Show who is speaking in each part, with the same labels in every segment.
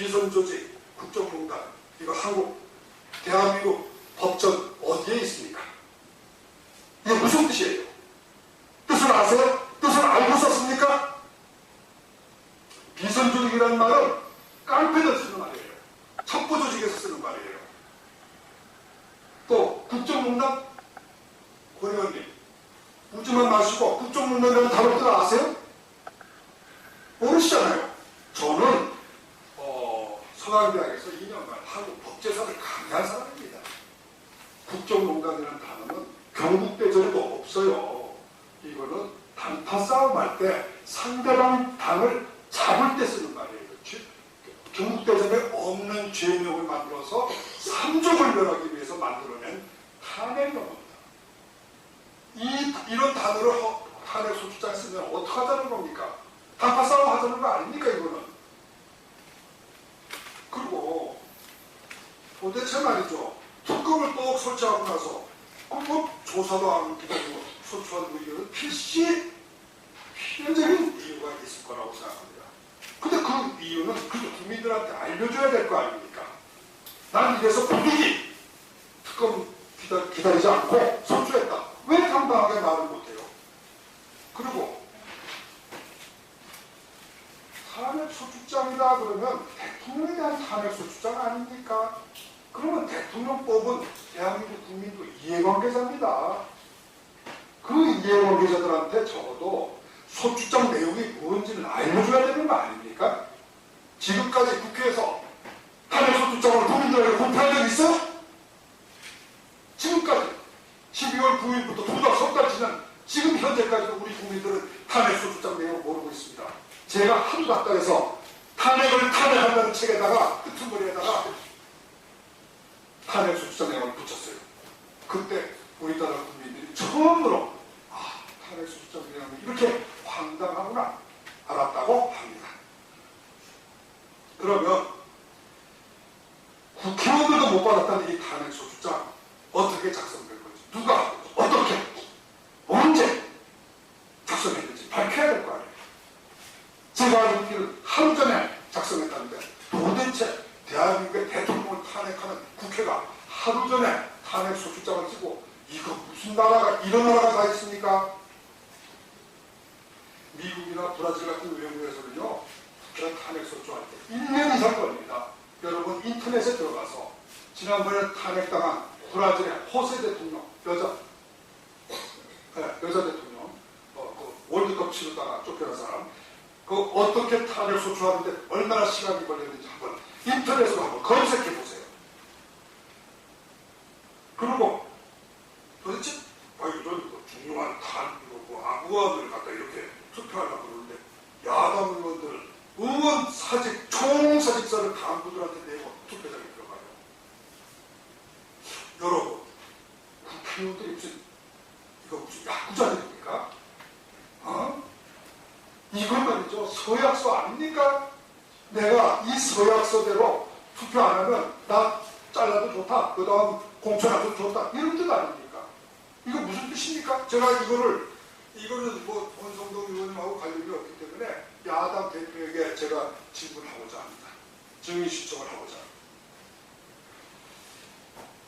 Speaker 1: 비선조직, 국정농단, 이거 한국, 대한민국 법전 어디에 있습니까? 이게 무슨 뜻이에요? 뜻을 아세요? 뜻을 알고 썼습니까? 비선조직이라는 말은 깡패들 쓰는 말이에요. 첩보조직에서 쓰는 말이에요. 또 국정농단, 권 의원님 웃지만 마시고 국정농단이라는 단어 뜻 아세요? 모르시잖아요. 저는 서강대학에서 2년간 한국 법제사를 강의한 사람입니다. 국정농단이라는 단어는 경국대전에도 없어요. 이거는 단파 싸움할 때 상대방 당을 잡을 때 쓰는 말이에요. 경국대전에 없는 죄명을 만들어서 삼족을 멸하기 위해서 만들어낸 탄핵 용어입니다. 이런 단어를 탄핵 소추장에 쓰면 어떻게 하자는 겁니까? 단파 싸움 하자는 거 아닙니까, 이거는? 그리고 도대체 말이죠. 특검을 또 설치하고 나서 뭐 조사도 안 기다리고 소추하고 이거는 필시 필연적인 이유가 있을 거라고 생각합니다. 근데 그 이유는 그 국민들한테 알려줘야 될 거 아닙니까? 난 이래서 부득이 특검 기다리지 않고 소추했다. 왜 당당하게 말을 못해요? 그리고 탄핵소추장이다 그러면 대통령에 대한 탄핵소추장 아닙니까? 그러면 대통령법은 대한민국 국민도 이해관계자입니다. 그 이해관계자들한테 적어도 소추장 내용이 뭔지는 알려줘야 되는 거 아닙니까? 지금까지 국회에서 탄핵소추장을 국민들에게 공표한 적 있어요? 지금까지 12월 9일부터 두달 석달 지난 지금 현재까지도 우리 국민들은 탄핵소추장 내용을 모르고 있습니다. 제가 하루 갔다 해서 탄핵을 탄핵한다는 책에다가 끄트머리에다가 탄핵소추장 내용을 붙였어요. 그때 우리나라 국민들이 처음으로 탄핵소추장 내용이 이렇게 황당하구나 알았다고 합니다. 그러면 국회의원들도 못 받았다는 이 탄핵소추장 어떻게 작성될 건지, 누가 어떻게 언제 작성했는지 밝혀야 될 거 아니에요. 제가 알기로는 하루 전에 작성했다는데 도대체 대한민국의 대통령을 탄핵하는 국회가 하루 전에 탄핵소추장을 쓰고 이거 무슨 나라가 이런 나라가 다 있습니까? 미국이나 브라질 같은 외국에서는요 국회가 탄핵소추할 때 1년 이상 걸립니다. 여러분 인터넷에 들어가서 지난번에 탄핵당한 브라질의 호세 대통령 여자 대통령 그 월드컵 치르다가 쫓겨난 사람 그 어떻게 탄핵소추하는데 얼마나 시간이 걸렸는지 한번 인터넷으로 한번 검색해 보세요. 그리고 도대체 이런 중요한 의원들을 갖다 이렇게 투표하려고 그러는데 야당 의원 사직 총사직서를 간부들한테 내고 투표장에 들어가요. 여러분 국회의원들이 무슨 야구자입니까? 이건 말이죠. 서약서 아닙니까? 내가 이 서약서대로 투표 안 하면 나 잘라도 좋다. 그 다음 공천하도 좋다. 이런 뜻 아닙니까? 이거 무슨 뜻입니까? 제가 이거는 뭐 권성동 의원님하고 관련이 없기 때문에 야당 대표에게 제가 질문하고자 합니다. 증인 신청을 하고자 합니다.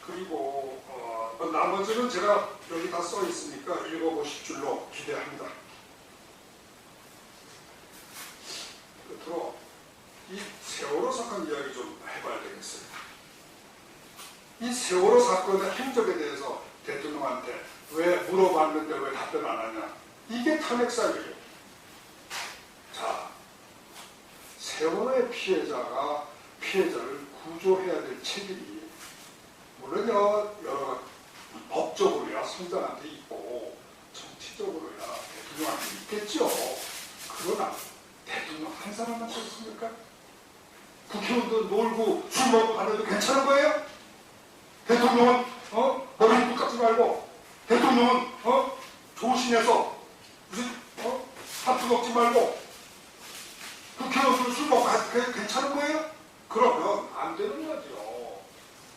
Speaker 1: 그리고 나머지는 제가 여기 다 써 있으니까 읽어보실 줄로 기대합니다. 끝으로 이 세월호 사건 이야기 좀 해봐야 되겠어요. 이 세월호 사건의 행적에 대해서 대통령한테 왜 물어봤는데 왜 답변 안 하냐. 이게 탄핵사유예요. 자, 세월호의 피해자를 구조해야 될 책임이 물론요 여러 법적으로야 선장한테 있고 정치적으로야 대통령한테 있겠죠. 그러나 대통령 한 사람한테 있습니까? 국회의원도 놀고 술 먹고 다녀도 괜찮은 거예요? 대통령은 머리 뚝 깎지 말고 대통령은 조신해서 무슨 하트 먹지 말고 국회의원들 술 먹고 괜찮은 거예요? 그러면 안 되는 거죠.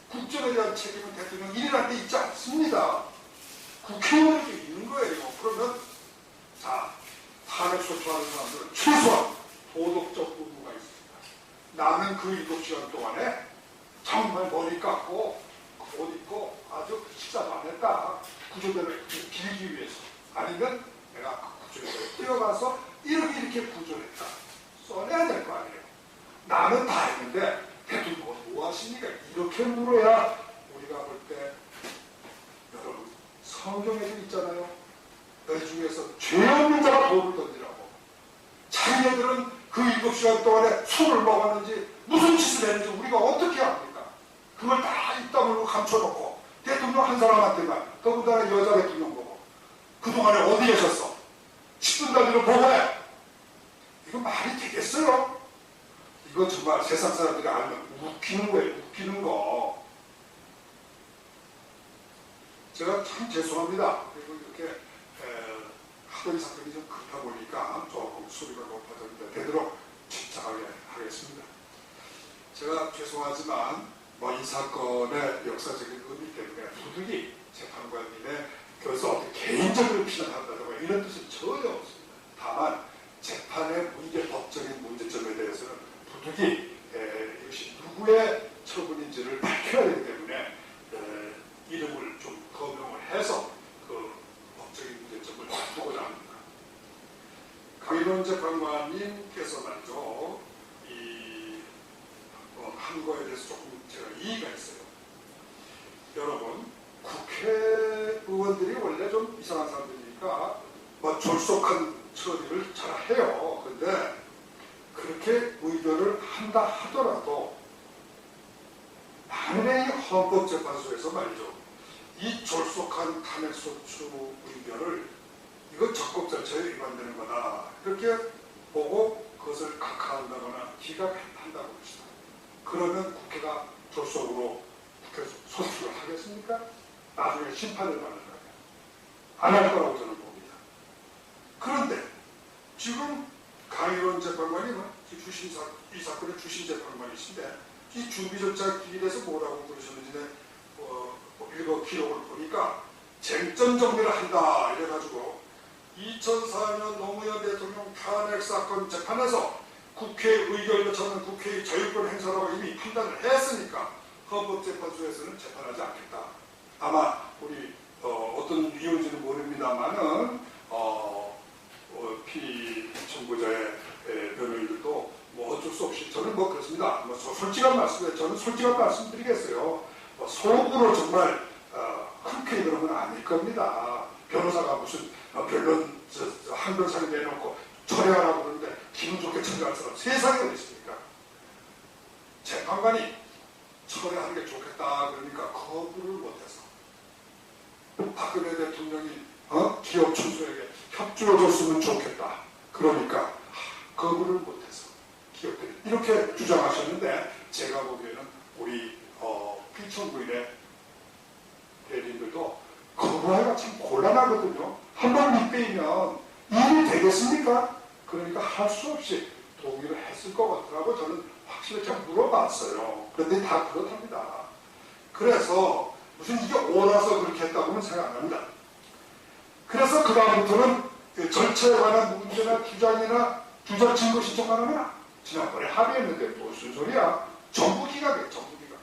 Speaker 1: 국정에 대한 책임은 대통령 일일한테 있지 않습니다. 국회의원에게 있는 거예요. 그러면 자 탄핵소추하는 사람들은 최소한 도덕적 의무가 있습니다. 나는 그 7시간 동안에 정말 머리 깎고 옷 입고 아주 식사도 안 했다. 구조대로 길기 위해서. 아니면 내가 그 구조대로 뛰어가서 이렇게 구조했다. 써내야 될 거 아니에요. 나는 다 했는데 대통령은 뭐 하십니까? 이렇게 물어야 우리가 볼 때 여러분 성경에도 있잖아요. 너희 중에서 죄 없는 자가 돌을 던지라고. 자기네들은 그 7시간 동안에 술을 먹었는지 무슨 짓을 했는지 우리가 어떻게 압니까? 그걸 다 입다물고 감춰놓고 대통령 한 사람한테만 더군다나 여자 대통령 보고 그동안에 어디 계셨어? 10분 단위로 보고해. 이거 말이 되겠어요? 이거 정말 세상 사람들이 알면 웃기는 거예요. 웃기는 거. 제가 참 죄송합니다. 그리고 이렇게 하도 이 사건이 좀 급하 보니까 조금 소리가 높아졌는데 되도록 침착하게 하겠습니다. 제가 죄송하지만 이 사건의 역사적인 의미 때문에 부득이 재판관님의 그래서 어떤 개인적으로 비난한다든가 이런 뜻은 전혀 없습니다. 다만 재판의 법적인 문제점에 대해서는 부득이 이것이 누구의 처분인지를 밝혀야 되기 때문에 이름을 좀 거명을 해서 그 법적인 문제점을 바꾸고자 합니다. 강인원 재판관님께서 말이죠. 한 거에 대해서 조금 제가 이의가 있어요. 여러분, 국회의원들이 원래 좀 이상한 사람들이니까 졸속한 처리를 잘 해요. 근데 그렇게 의결을 한다 하더라도 만약에 헌법재판소에서 말이죠. 이 졸속한 탄핵소추 의결을 이거 적법 절차에 위반되는 거다. 이렇게 보고 그것을 각하한다거나 기각한다고 합시다. 그러면 국회가 졸속으로 국회 소추를 하겠습니까? 나중에 심판을 받는 거예요. 안 할 거라고 저는 봅니다. 그런데 지금 강인원 재판관이 이 사건의 주심 재판관이신데 이 준비 절차 기일에서 뭐라고 그러셨는지 일거 기록을 보니까 쟁점 정리를 한다 이래가지고 2004년 노무현 대통령 탄핵 사건 재판에서 국회 의결 요청은 국회의 자유권 행사라고 이미 판단을 했으니까 헌법재판소에서는 재판하지 않겠다. 아마 우리 어떤 이유인지는 모릅니다만은 피의 청구자의 변호인들도 어쩔 수 없이 저는 그렇습니다. 솔직한 말씀드리겠어요. 속으로 정말 흔쾌히 그런 건 아닐 겁니다. 변호사가 무슨 변론 한 변사를 내놓고 철회하라고 그러는데 기분 좋게 철회할 사람 세상에 어디 있습니까? 재판관이 철회하는 게 좋겠다 그러니까 거부를 못해서 박근혜 대통령이 기업 총수에게 협조해줬으면 좋겠다. 그러니까 거부를 못해서 기업들이 이렇게 주장하셨는데 제가 보기에는 우리 피청구인의 대리인들도 거부하기가 참 곤란하거든요. 한번 밑배이면 일이 되겠습니까? 그러니까 할 수 없이 동의를 했을 것 같더라고. 저는 확실히 제가 물어봤어요. 그런데 다 그렇답니다. 그래서 무슨 이게 옳아서 그렇게 했다고는 생각 안 합니다. 그래서 그 다음부터는 절차에 관한 문제나 주장이나 주장 증거 신청하는 지난번에 합의했는데 무슨 소리야? 정부 기각이에요. 정부 기각.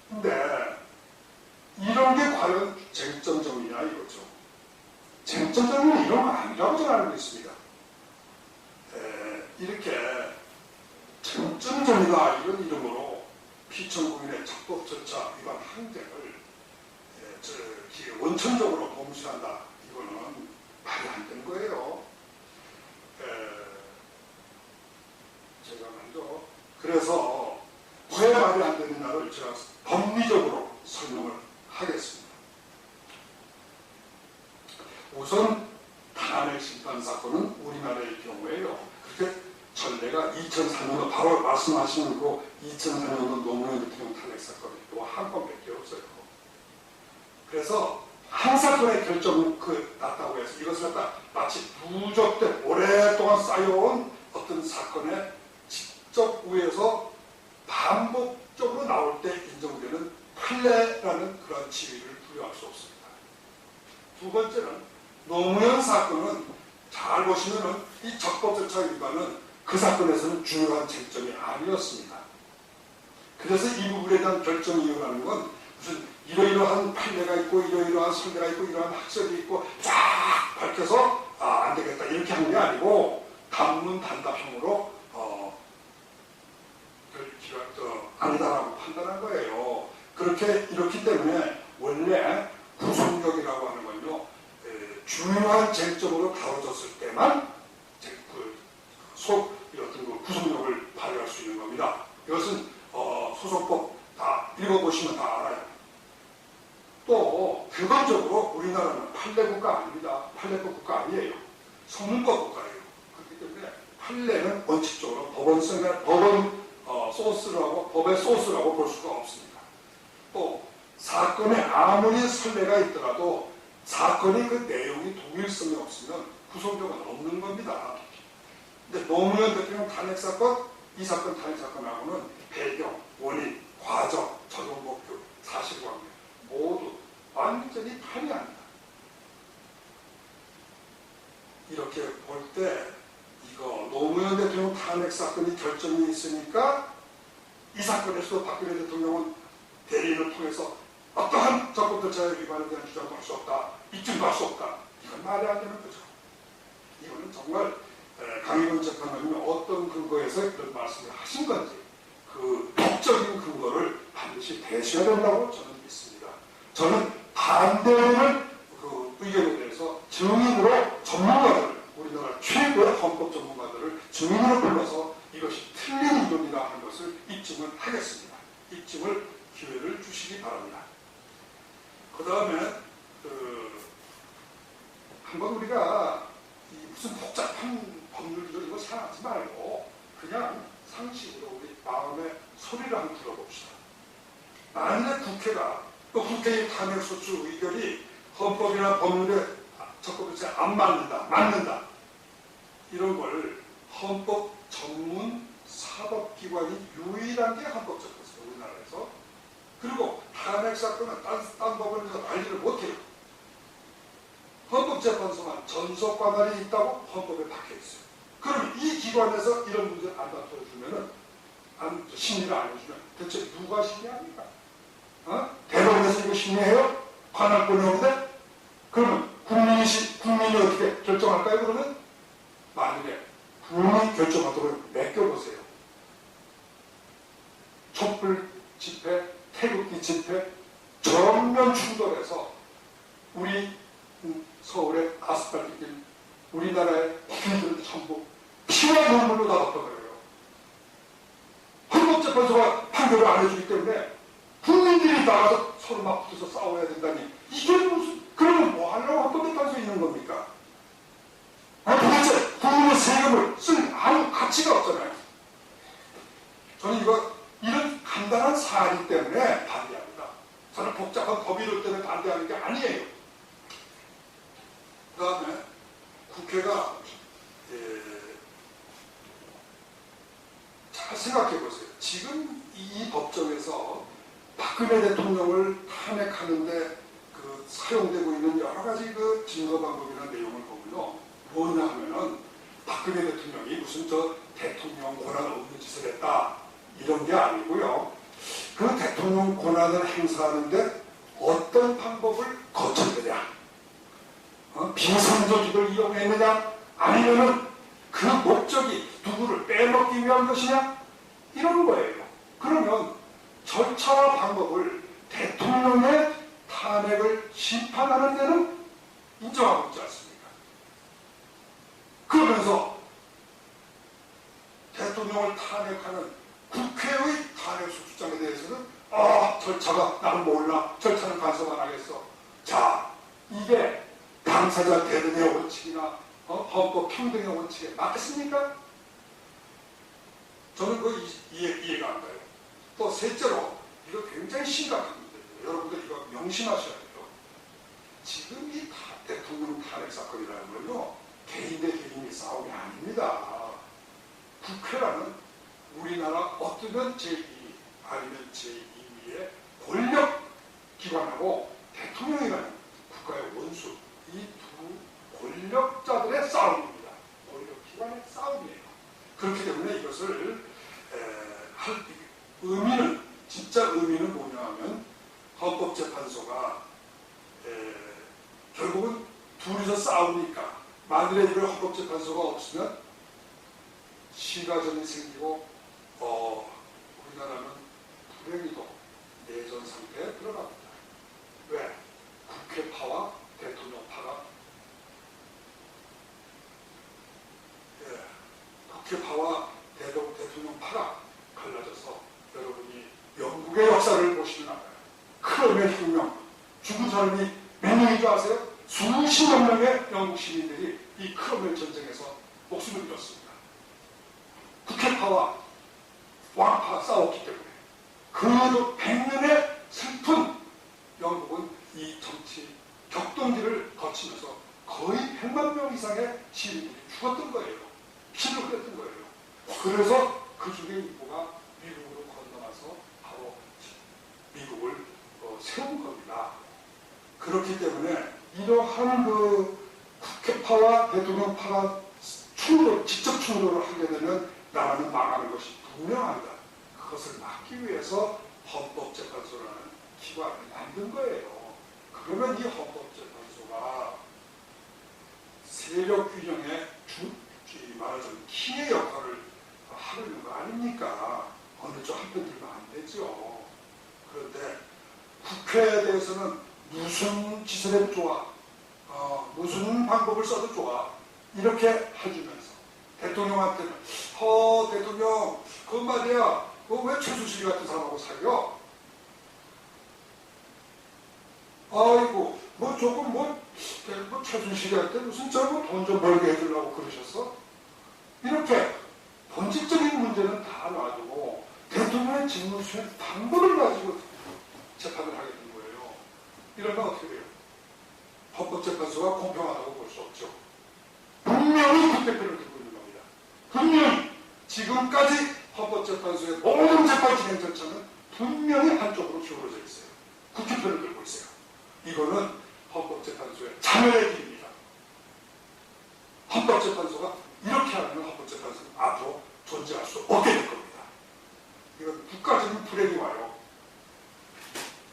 Speaker 1: 근데 이런 게 과연 쟁점 정리냐 이거죠. 쟁점 정리는 이런 거 아니라고 저는 알고 있습니다. 이렇게 쟁점 정리다 이런 이름으로 피청구인의 적법 절차 위반 항쟁을 원천적으로 범실한다. 이거는 말이 안 되는 거예요. 제가 먼저 그래서 왜 말이 안 되느냐를 제가 법리적으로 설명을 하겠습니다. 우선 탄핵 심판 사건은 우리나라의 경우에요. 그렇게 전례가 2004년도 바로 말씀하시는 그 2004년도 노무현 대통령 탄핵 사건이 또 한 건밖에 없어요. 그래서 한 사건의 결정은 났다고 해서 이것을 갖다 마치 누적된 오랫동안 쌓여온 어떤 사건의 직접 위에서 반복적으로 나올 때 인정되는 판례라는 그런 지위를 부여할 수 없습니다. 두 번째는 노무현 사건은 잘 보시면은 이 적법 절차 위반은 그 사건에서는 중요한 쟁점이 아니었습니다. 그래서 이 부분에 대한 결정 이유라는 건 무슨 이러이러한 판례가 있고 이러이러한 선례가 있고 이러한 학설이 있고 쫙 밝혀서 안 되겠다 이렇게 한 게 아니고 단문 단답형으로 아니다라고 판단한 거예요. 이렇기 때문에 원래 구속력이라고 하는 건요, 중요한 쟁점으로 다뤄졌을 때만 어떤 구속력을 발휘할 수 있는 겁니다. 이것은 소송법 다 읽어보시면 다 알아요. 또 기본적으로 우리나라는 판례국가 아닙니다. 판례법 국가 아니에요. 성문법 국가예요. 그렇기 때문에 판례는 원칙적으로 법의 소스라고 볼 수가 없습니다. 또 사건에 아무리 선례가 있더라도 사건이 그 내용이 동일성이 없으면 구속력은 없는 겁니다. 근데 노무현 대통령 탄핵사건, 이 사건 탄핵사건하고는 배경, 원인, 과정, 적용 목표, 사실관계 모두 완전히 판이합니다. 이렇게 볼 때 이거 노무현 대통령 탄핵사건이 결정이 있으니까 이 사건에서도 박근혜 대통령은 대리인을 통해서 어떠한 적법절차의 위반에 대한 주장도 할 수 없다, 입증도 할 수 없다. 이건 말이 안 되는 거죠. 이거는 정말 강희건 재판관님이 어떤 근거에서 이런 말씀을 하신 건지 그 법적인 근거를 반드시 대셔야 된다고 저는 믿습니다. 저는 반대하는 그 의견에 대해서 증인으로 전문가들, 우리나라 최고의 헌법 전문가들을 증인으로 불러서 이것이 틀린 이론이라 하는 것을 입증을 하겠습니다. 입증을 기회를 주시기 바랍니다. 그 다음에 한번 우리가 무슨 복잡한 법률들 이거 생각하지 말고 그냥 상식으로 우리 마음의 소리를 한번 들어봅시다. 만일에 국회가 또 국회의 탄핵소추 의결이 헌법이나 법률에 적법에 안 맞는다 이런 걸 헌법 전문 사법기관이 유일한 게 헌법재판소예요, 우리나라에서. 그리고 탄핵사건은 딴 법원에서 난리를 못해요. 헌법재판소만 전속관할이 있다고 헌법에 박혀있어요. 그럼 이 기관에서 이런 문제를 안 다퉈주면은, 심리를 안 해주면 대체 누가 심리합니까? 대법원에서 이거 심리해요? 관할권이 없는데? 그러면 국민이 어떻게 결정할까요? 그러면 만일에 국민이 결정하도록 맡겨보세요. 촛불 집회, 태극기 집회 전면 충돌해서 우리 서울의 아스팔트길, 우리나라의 길들 전부 피와 눈물로 다 덮어버려요. 헌법재판소가 판결을 안 해주기 때문에 국민들이 나가서 서로 막 붙어서 싸워야 된다니 이게 무슨, 그러면 뭐 하려고 헌법재판소에 있는 겁니까? 도대체 국민의 세금을 쓸 아무 가치가 없잖아요. 저는 이런 간단한 사안 때문에 반대합니다. 저는 복잡한 법이론 때문에 반대하는 게 아니에요. 그 다음에 국회가 잘 생각해 보세요. 지금 이 법정에서 박근혜 대통령을 탄핵하는데 사용되고 있는 여러 가지 증거 방법이나 내용을 보면요, 뭐냐 하면은 박근혜 대통령이 무슨 대통령 권한 없는 짓을 했다 이런 게 아니고요. 그 대통령 권한을 행사하는데 어떤 방법을 거쳤느냐, 비상조직을 이용했느냐, 아니면은 그 목적이 누구를 빼먹기 위한 것이냐, 이런 거예요. 그러면 절차와 방법을 대통령의 탄핵을 심판하는 데는 인정하고 있지 않습니까? 그러면서 대통령을 탄핵하는 국회의 탄핵소추장에 대해서는 절차가 나는 몰라, 절차는 간섭 안 하겠어. 자, 이게 당사자 대등의 원칙이나 헌법 평등의 원칙에 맞겠습니까? 저는 이해가 안 가요. 또 셋째로 이거 굉장히 심각한 문제예요. 여러분들 이거 명심하셔야 돼요. 지금 이 대통령 탄핵 사건이라는 건요, 개인 대 개인이 싸움이 아닙니다. 국회라는 우리나라 어쩌면 제2 아니면 제2위의 권력 기관하고 대통령이라는 국가의 원수, 이 두 권력자들의 싸움입니다. 권력 기관의 싸움이에요. 그렇기 때문에 이것을 할 의미는, 진짜 의미는 뭐냐 하면 헌법재판소가 결국은 둘이서 싸우니까, 만일에 이걸 헌법재판소가 없으면 시가전이 생기고 우리나라는 불행히도 내전 상태에 들어갑니다. 왜? 국회파와 대통령파가 국회파와 대통령파가 갈라져서, 여러분이 영국의 역사를 보시면 알아요. 크롬의 혁명, 죽은 사람이 몇 명인 줄 아세요? 수십만 명의 영국 시민들이 이 크롬웰 전쟁에서 목숨을 잃었습니다. 국회파와 왕파가 싸웠기 때문에. 그도 100년의 슬픈 영국은 이 정치 격동기를 거치면서 거의 100만 명 이상의 시민들이 죽었던 거예요. 피를 흘렸던 거예요. 그래서 그 중에 일부가 미국으로 건너가서 바로 미국을 세운 겁니다. 그렇기 때문에 이러한 국회파와 대통령파가 직접 충돌을 하게 되면 나라는 망하는 것이 분명하다. 그것을 막기 위해서 헌법재판소라는 기관을 만든 거예요. 그러면 이 헌법재판소가 세력 균형의 말하자면 키의 역할을 하는 거 아닙니까? 어느 쪽 한편 들면 안 되죠. 그런데 국회에 대해서는 무슨 짓을 해도 좋아, 무슨 방법을 써도 좋아, 이렇게 해주면서 대통령한테는 대통령 그 말이야, 왜 최순실 같은 사람하고 사겨? 아이고 조금 최순실한테 무슨 돈 좀 벌게 해주려고 그러셨어? 이렇게 본질적인 문제는 다 놔두고 대통령의 직무 수행 방법을 가지고 재판을 하게 된 거예요. 이러면 어떻게 돼요? 헌법재판소가 공평하다고 볼 수 없죠. 분명히 국회표를 들고 있는 겁니다. 분명히 지금까지 헌법재판소의 모든 재판 진행 절차는 분명히 한쪽으로 기울어져 있어요. 국회표를 들고 있어요. 이거는 헌법재판소의 자멸의 길입니다. 헌법재판소가 이렇게 하면 헌법재판소는 앞으로 존재할 수 없게 될 겁니다. 이건 국가적인 불행이 와요.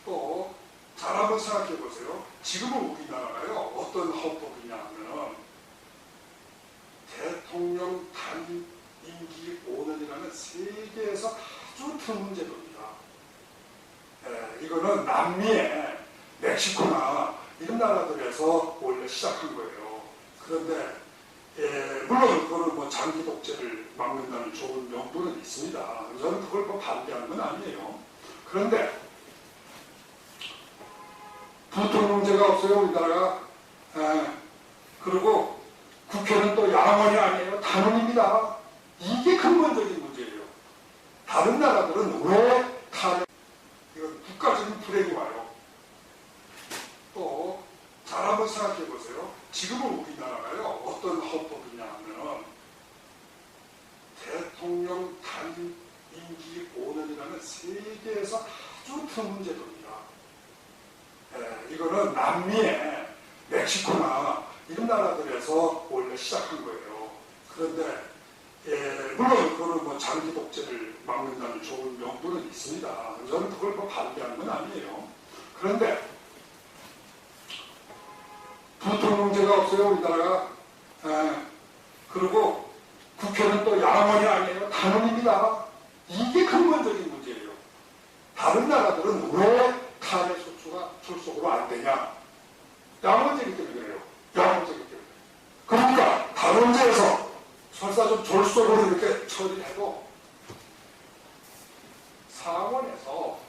Speaker 1: 또 잘 한번 생각해 보세요. 지금은 우리나라가요, 어떤 헌법이냐 하면 대통령 단임 임기 5년이라는 세계에서 아주 드문 제도입니다. 이거는 남미에 멕시코나 이런 나라들에서 원래 시작한 거예요. 그런데 물론 그거는 장기 독재를 막는다는 좋은 명분은 있습니다. 저는 그걸 반대하는 건 아니에요. 그런데 부통령제가 없어요, 우리나라가. 그리고 국회는 또 양원이 아니에요, 단원입니다. 이게 근본적인 문제예요. 다른 나라들은 왜 이건 국가적인 불행이 와요. 또 잘 한번 생각해 보세요. 지금은 우리나라가요, 어떤 헌법이냐 하면 대통령 단임 임기 5년이라는 세계에서 아주 드문 제도입니다. 이거는 남미에 멕시코나 이런 나라들에서 원래 시작한 거예요. 그런데 물론 그거는 장기 독재를 막는다는 좋은 명분은 있습니다. 저는 그걸 반대하는 건 아니에요. 그런데 부통령제가 없어요, 우리나라가. 그리고 국회는 또 양원이 아니에요, 단원입니다. 이게 근본적인 문제예요. 다른 나라들은 왜 탄핵 소추가 출석으로 안 되냐? 양원제이기 때문에 그래요. 양원제이기 때문에. 그러니까 단원제에서 설사 좀 졸속으로 이렇게 처리해도 상원에서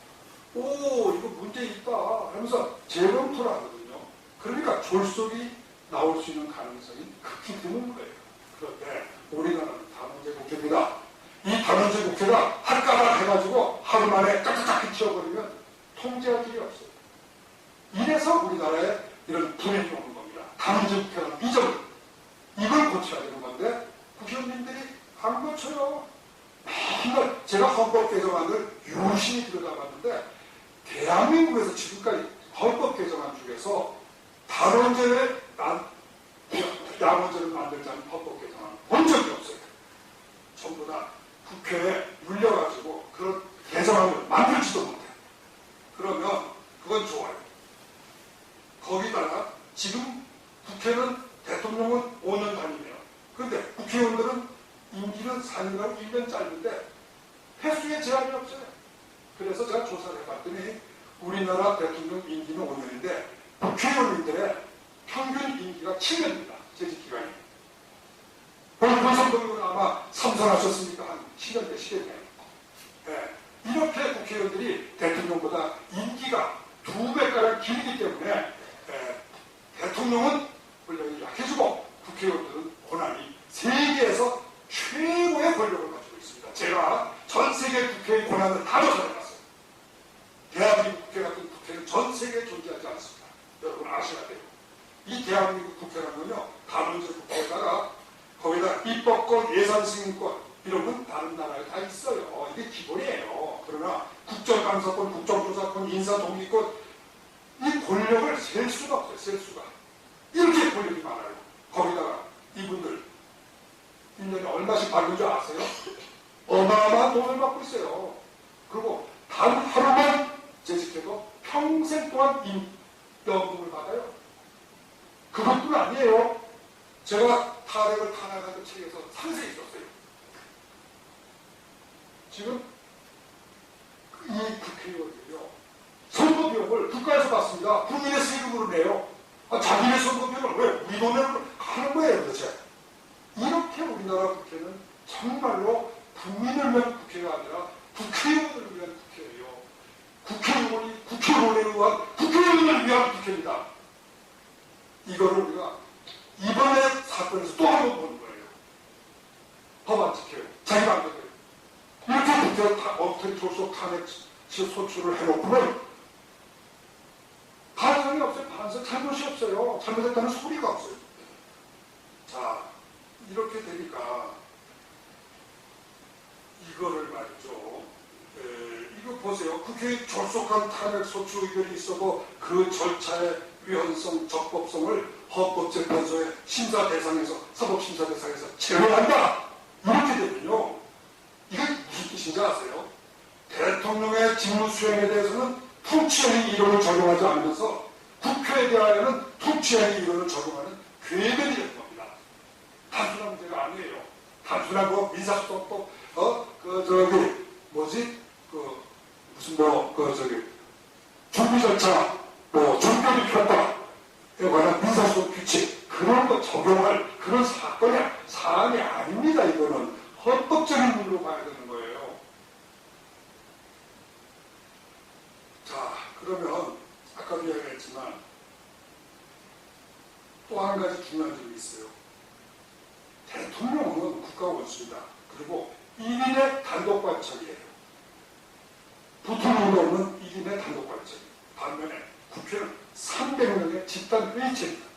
Speaker 1: 이거 문제 있다 하면서 재검토를 하거든요. 그러니까 졸속이 나올 수 있는 가능성이 극히 드문 거예요. 그런데 우리나라는 단원제 국회입니다. 이 단원제 국회가 할까말 해가지고 하루 만에 깍깍깍 치워버리면 통제할 길이 없어요. 이래서 우리나라에 이런 불행이 오는 겁니다. 단원제 국회라는 이점, 이걸 고쳐야 되는 건데 국회의원님들이 안 고쳐요. 맨날 제가 헌법 개정안을 유심히 들여다봤는데 대한민국에서 지금까지 헌법 개정안 중에서 단원제를 양원제를 만들자는 헌법 개정안 본 적이 없어요. 전부 다 국회에 물려가지고 그런 개정안을 만들지도 못해. 그러면 그건 좋아요. 거기다가 지금 국회는 대통령은 5년 단위네요. 그런데 국회의원들은 임기는 4년간 1년 짧은데 횟수에 제한이 없어요. 그래서 제가 조사를 해봤더니 우리나라 대통령 임기는 5년인데 국회의원들의 평균 임기가 7년입니다. 재직기간이. 본선 보면 아마 삼선하셨으니까 한 10년 되시겠네요. 네. 이렇게 국회의원들이 대통령보다 임기가 2배가량 길기 때문에 대통령은 권력이 약해지고 국회의원들은 권한이 세계에서 최고의 권력을 가지고 있습니다. 제가 전 세계 국회의 권한을 다 조사해봤어요. 대한민국 국회 같은 국회는 전 세계에 존재하지 않습니다. 여러분 아셔야 돼요. 이 대한민국 국회라면요, 다른 국회에다가 거기다 입법권, 예산승인권 이런 건 다른 나라에 다 있어요. 이게 기본이에요. 그러나 국정감사권, 국정조사권, 인사동의권 이 권력을 셀 수가 없어요. 셀 수가. 이렇게 권력이 많아요. 거기다가 이분들 1년에 얼마씩 받는 줄 아세요? 어마어마한 돈을 받고 있어요. 그리고 단 하루만 재직해도 평생 동안 연금을 받아요. 그것뿐 아니에요. 제가 탄핵을 탄핵하는 책에서 상세히 썼어요. 지금 이 국회의원들이요, 선거 비용을 국가에서 받습니다. 국민의 세금으로 내요. 자기네 선거 비용을 왜 우리 돈으로 하는 거예요, 도대체? 이렇게 우리나라 국회는 정말로 국민을 위한 국회가 아니라 국회의원을 위한 국회예요. 국회의원이 국회의원에 의한 국회의원을 위한 국회입니다. 이거를 우리가 이번에 사건에서 또 한 번 보는 거예요. 법 안 지켜요. 자기가 안 지켜요. 이렇게 국회가 다 엉터리 졸속 탄핵 소추를 해놓고는 반성이 없어요. 반성 잘못이 없어요. 잘못했다는 소리가 없어요. 자, 이렇게 되니까 이거를 말이죠. 이거 보세요. 국회의 졸속한 탄핵 소추 의견이 있어도 그 절차의 위헌성, 적법성을 헌법재판소의 심사 대상에서, 사법심사 대상에서 제외한다. 이렇게 되면요, 이게 무슨 뜻인지 아세요? 대통령의 직무 수행에 대해서는 통치행위 이론을 적용하지 않으면서 국회에 대하여는 통치행위 이론을 적용하는 괴변이 되는 겁니다. 단순한 문제가 아니에요. 단순한 거 민사소송 준비 절차, 종결이 필요하다에 관한 민사소송 규칙 그런 거 적용할 그런 사안이 아닙니다. 이거는 헌법적인 문제로 봐야 되는 거예요. 자, 그러면 아까도 이야기했지만 또 한 가지 중요한 점이 있어요. 대통령은 국가 원수입니다. 그리고 1인의 단독 관청이에요. 부통령은 1인의 단독 관청이에요. 반면에 국회는 300명의 집단 의체입니다.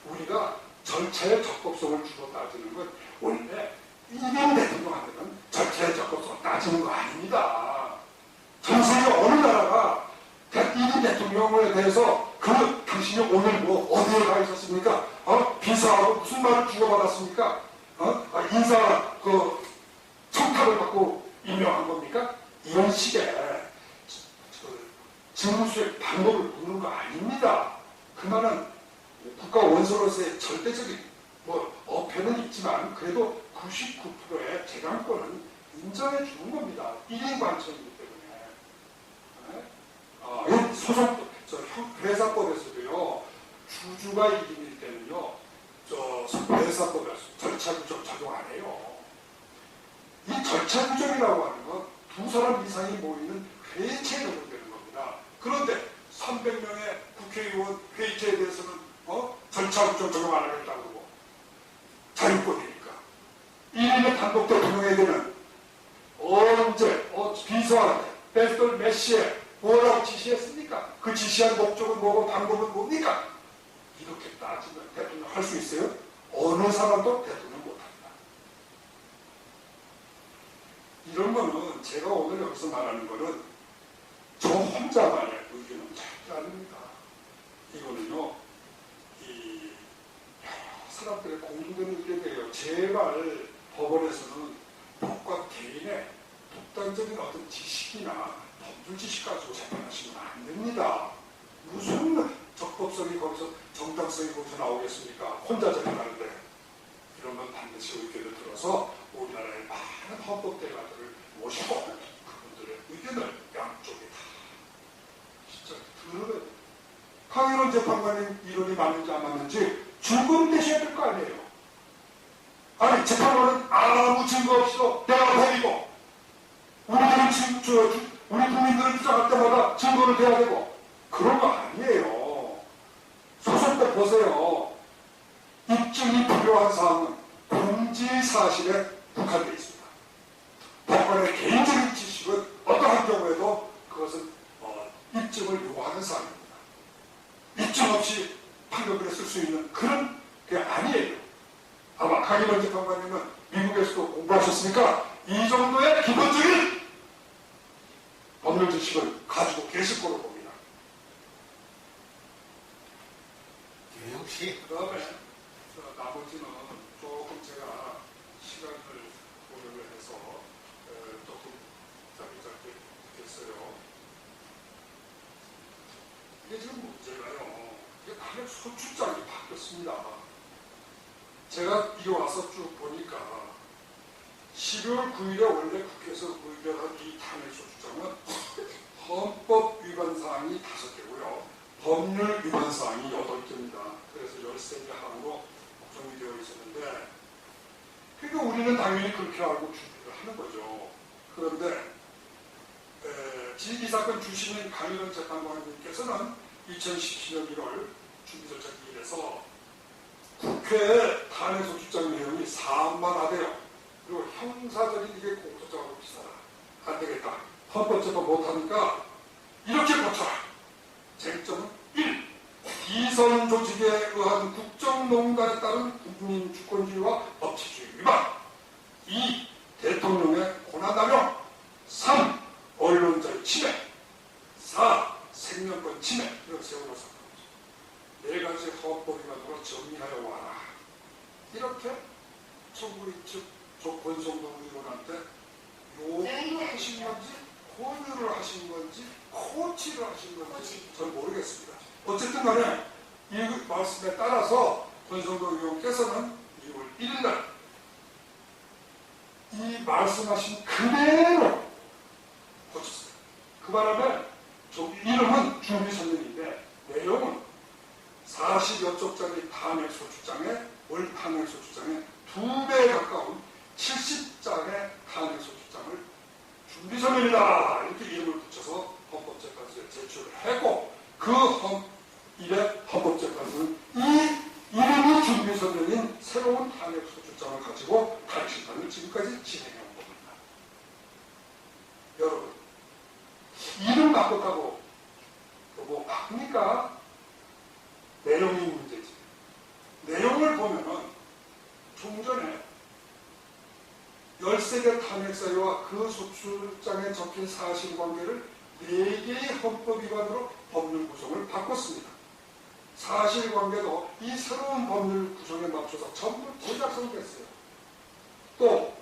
Speaker 1: 우리가 절차의 적법성을 주로 따지는 건 원래 1인 대통령한테는 절차의 적법성을 따지는 거 아닙니다. 전 세계 어느 나라가 1인 대통령에 대해서 당신이 오늘 어디에 가 있었습니까? 비서하고 무슨 말을 주고받았습니까? 인사 청탁을 받고 임명한 겁니까? 이런 식의 직무수행 방법을 묻는 거 아닙니다. 그 말은 국가 원수로서의 절대적인 어폐는 있지만 그래도 99%의 재량권은 인정해 주는 겁니다. 1인 관청이기 때문에. 소속 회사법에서도요, 주주가 1인일 때는요, 회사법에서 절차규정 적용 안 해요. 이 절차규정이라고 하는 건 두 사람 이상이 모이는 회의체에 적용되는 겁니다. 그런데 300명의 국회의원 회의체에 대해서는 절차규정 적용 안 하겠다고 그러고 자유권이니까 1인의 단독 대통령에게는 언제 비서한테 몇 시에 뭐라고 지시했습니까? 그 지시한 목적은 뭐고 방법은 뭡니까? 이렇게 따지면 대통령 할 수 있어요? 어느 사람도 대통령 못합니다. 이런 거는 제가 오늘 여기서 말하는 거는 저 혼자만의 의견은 절대 아닙니다. 이거는요, 사람들의 공통된 의견이에요. 제발 법원에서는 법과 개인의 독단적인 어떤 지식이나 법률 지식 가지고 재판하시면 안 됩니다. 무슨 적법성이 거기서 정당성이 거기서 나오겠습니까? 혼자 재판하는데. 이런 건 반드시 의견을 들어서 우리나라의 많은 헌법대가들을 모시고 그분들의 의견을 양쪽에 다 진짜 들어야 돼요. 강인원 재판관님 이론이 맞는지 안 맞는지 증거되셔야 될 거 아니에요. 아니 재판관은 아무 증거 없이도 내가 법이고 우리 국민들을 주장할 때마다 증거를 대야 되고 그런 거 아니에요. 소송법 보세요. 입증이 필요한 사항은 공지사실에 국한되어 있습니다. 법관의 개인적인 지식은 어떠한 경우에도 그것은 입증을 요구하는 사항입니다. 입증 없이 판결을 쓸 수 있는 그런 게 아니에요. 아마 강인원 재판관님은 미국에서도 공부하셨으니까 이 정도의 기본적인 법률 지식을 가지고 계실 거로 봅니다.
Speaker 2: 역시
Speaker 1: 그 다음에 나머지는 조금 제가 시간을 고려를 해서 조금 짧게 했어요. 이게 지금 문제가요. 이게 당연히 소추장이 바뀌었습니다. 제가 이리 와서 쭉 보니까 12월 9일에 원래 국회에서 의결한 이 탄핵소추장은 헌법 위반 사항이 5개고요. 법률 위반 사항이 8개입니다. 그래서 13개 항으로 구성이 되어 있었는데 그러니까 우리는 당연히 그렇게 알고 준비를 하는 거죠. 그런데 이 사건 주시는 강인원 재판관님께서는 2017년 1월 준비절차기일에서 국회에 탄핵소추장 내용이 산만하대요. 그리고 형사적인 이게 공소장하고 비슷하다. 안 되겠다. 헌법재판 못하니까 이렇게 고쳐라. 쟁점은 1. 비선 조직에 의한 국정농단에 따른 국민 주권주의와 법치주의 위반. 2. 대통령의 권한남용. 3. 언론자의 침해. 4. 생명권 침해. 이렇게 세워놓았습니다. 4가지 헌법 위반으로 정리하여 와라. 이렇게 정부 측 권성동 의원한테 요구를 하신 건지 권유를 하신 건지 코치를 하신 건지 전 모르겠습니다. 어쨌든 간에 이 말씀에 따라서 권성동 의원께서는 2월 1일날 이 말씀하신 그대로 고쳤어요. 그 바람에 이름은 준비선언인데 내용은 40여 쪽짜리 탄핵소추장에 월 탄핵소추장에 2배 가까운 70장의 탄핵소추장을 준비서면이다 이렇게 이름을 붙여서 헌법재판소에 제출을 했고 그 이래 헌법재판소는 이 이름이 준비서면인 새로운 탄핵소추장을 가지고 탄핵심판을 지금까지 진행해온 겁니다. 여러분 이름 바꿨다고 뭐 바꿉니까? 내용이 문제지. 내용을 보면은 종전에 13개 탄핵사유와 그 소추장에 적힌 사실관계를 4개의 헌법 위반으로 법률 구성을 바꿨습니다. 사실관계도 이 새로운 법률 구성에 맞춰서 전부 재작성됐어요. 또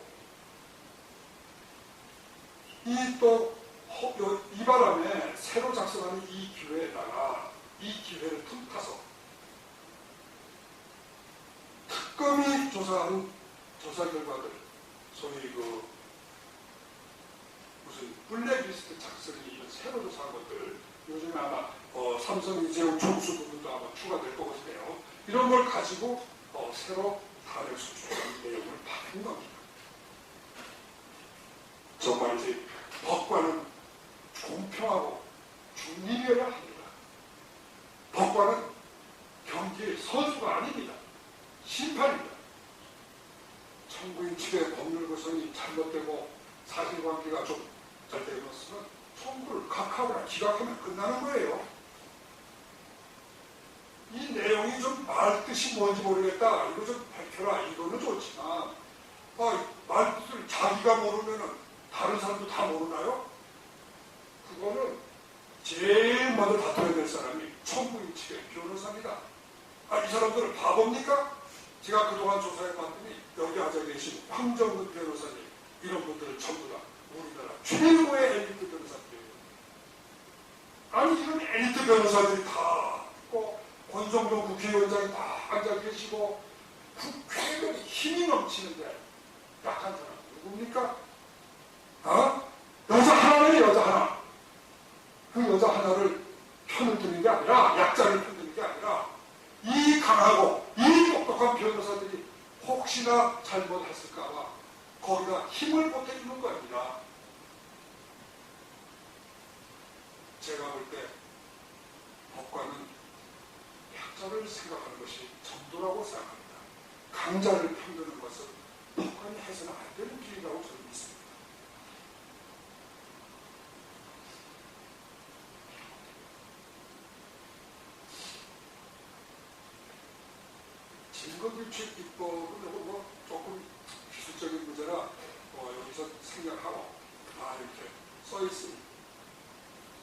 Speaker 1: 이 바람에 새로 작성하는 이 기회에다가 이 기회를 틈타서 특검이 조사한 조사 결과들 소위 무슨 블랙리스트 작성이 이런 새로 조사한 것들 요즘에 아마 삼성 이재용 총수 부분도 아마 추가될 거거든요. 이런 걸 가지고 새로 탄핵소추장 내용을 바꾼 겁니다. 정말 이제 법관은 공평하고 중립이어야 합니다. 법관은 경기의 선수가 아닙니다. 심판입니다. 청구인 측의 법률 구성이 잘못되고 사실관계가 좀 잘 되었으면 청구를 각하거나 기각하면 끝나는 거예요. 이 내용이 좀 말뜻이 뭔지 모르겠다. 이거 좀 밝혀라. 이거는 좋지만 말뜻을 자기가 모르면은 다른 사람도 다 모르나요? 그거는 제일 먼저 다퉈야 될 사람이 청구인 측의 변호사입니다. 이 사람들은 바보입니까? 제가 그동안 조사해 봤더니 여기 앉아 계신 황정근 변호사님 이런 분들은 전부 다 우리나라 최고의 엘리트 변호사들이에요. 아니 지금 엘리트 변호사들이 다 있고 권성동 국회의원장이 다 앉아 계시고 국회의원이 힘이 넘치는데 약한 사람 누굽니까? 여자 하나네, 여자 하나. 그 여자 하나를 편을 드는 게 아니라, 약자를 편드는 게 아니라, 이 강하고 이 똑똑한 변호사들이 혹시나 잘못했을까봐 거기다 힘을 보태주는 겁니다. 제가 볼 때 법관은 약자를 생각하는 것이 정도라고 생각합니다. 강자를 편드는 것은 법관이 해서는 안 되는 길이라고 저는 믿습니다. 증거규칙 입법은 뭐 조금 기술적인 문제라 여기서 생략하고 이렇게 써 있습니다.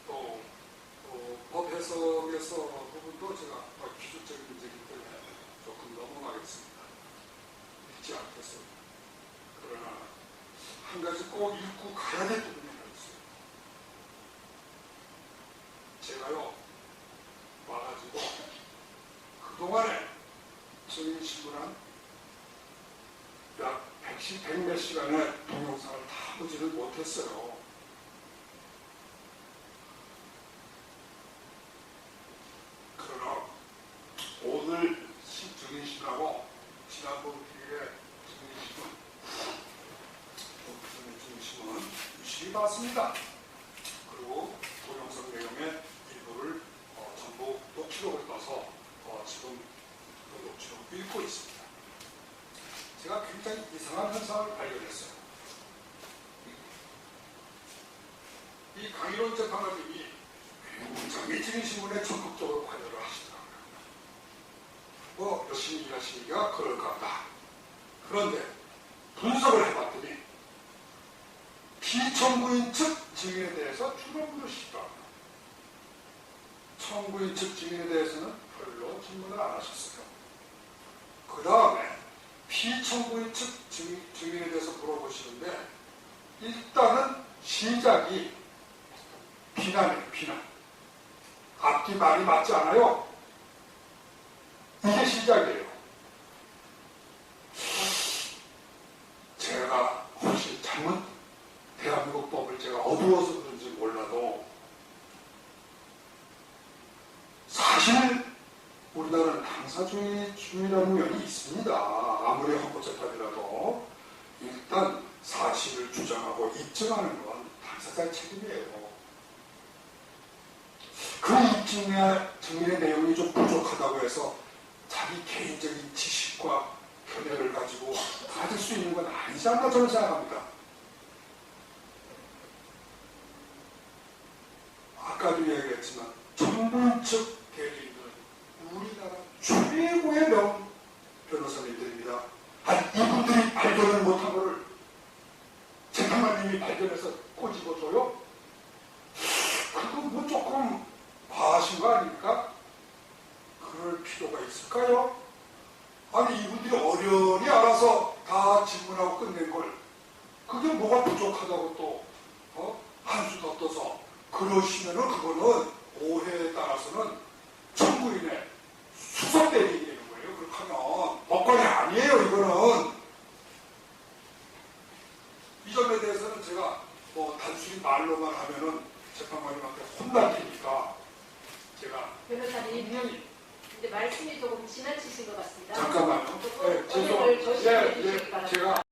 Speaker 1: 또 법 해석에서 부분도 제가 기술적인 문제이기 때문에 조금 넘어가겠습니다. 읽지 않겠습니다. 그러나 한 가지 꼭 읽고 가야 될 부분이 하나 있어요. 제가요 와가지고 그동안에 증인신문한 약 100몇 시간의 동영상을 다 보지를 못했어요. 그러나 오늘 증인신하고 지난번 기회에 증인신문은 유심히 봤습니다. 그리고 동영상 내용의 일부를 전부 녹취록을 떠서 지금 그 녹취록 읽고 있습니다. 제가 굉장히 이상한 현상을 발견했어요. 이 강일원 재판관님이 굉장히 증인신문에 적극적으로 관여를 하시더라고요. 열심히 일하시니까 그럴까 보다. 그런데 분석을 해봤더니 피청구인 측 증인에 대해서 주로 물으시더라고요. 청구인 측 증인에 대해서는 별로 질문을 안 하셨어요. 그 다음에 피청구인 측 증인에 대해서 물어보시는데 일단은 시작이 비난이에요. 비난. 앞뒤 말이 맞지 않아요. 이게 시작이에요. 제가 혹시 잘못 대한민국 법을 제가 어두워서 그런지 몰라도 사실 우리나라는 당사주의라는 면이 있습니다. 아무리 헌법재판이라도 일단 사실을 주장하고 입증하는 건 당사자의 책임이에요. 그 입증의 증인의 내용이 좀 부족하다고 해서 자기 개인적인 지식과 견해를 가지고 가질 수 있는 건 아니지 않나 저는 생각합니다. 아까도 이야기했지만 정부 측 대리인은 우리나라 최고의 명 변호사님들입니다. 이분들이 발견을 못한 거를 재판관님이 발견해서 꼬집어줘요? 그거 뭐 조금 과하신 거 아닙니까? 그럴 필요가 있을까요? 아니 이분들이 어련히 알아서 다 질문하고 끝낸 걸 그게 뭐가 부족하다고 또 한수 더 떠서 그러시면은 그거는 오해에 따라서는 청구인의 수석 대리인이 되는 거예요. 그렇게 하면 법관이 아니에요. 이거는 이 점에 대해서는 제가 단순히 말로만 하면은 재판관님한테 혼날 테니까 제가
Speaker 2: 변호사님
Speaker 1: 분명히
Speaker 2: 이제 말씀이 조금 지나치신 것 같습니다.
Speaker 1: 잠깐만요.
Speaker 2: 조금 언행을 조심해 주시기 바랍니다.
Speaker 1: 제가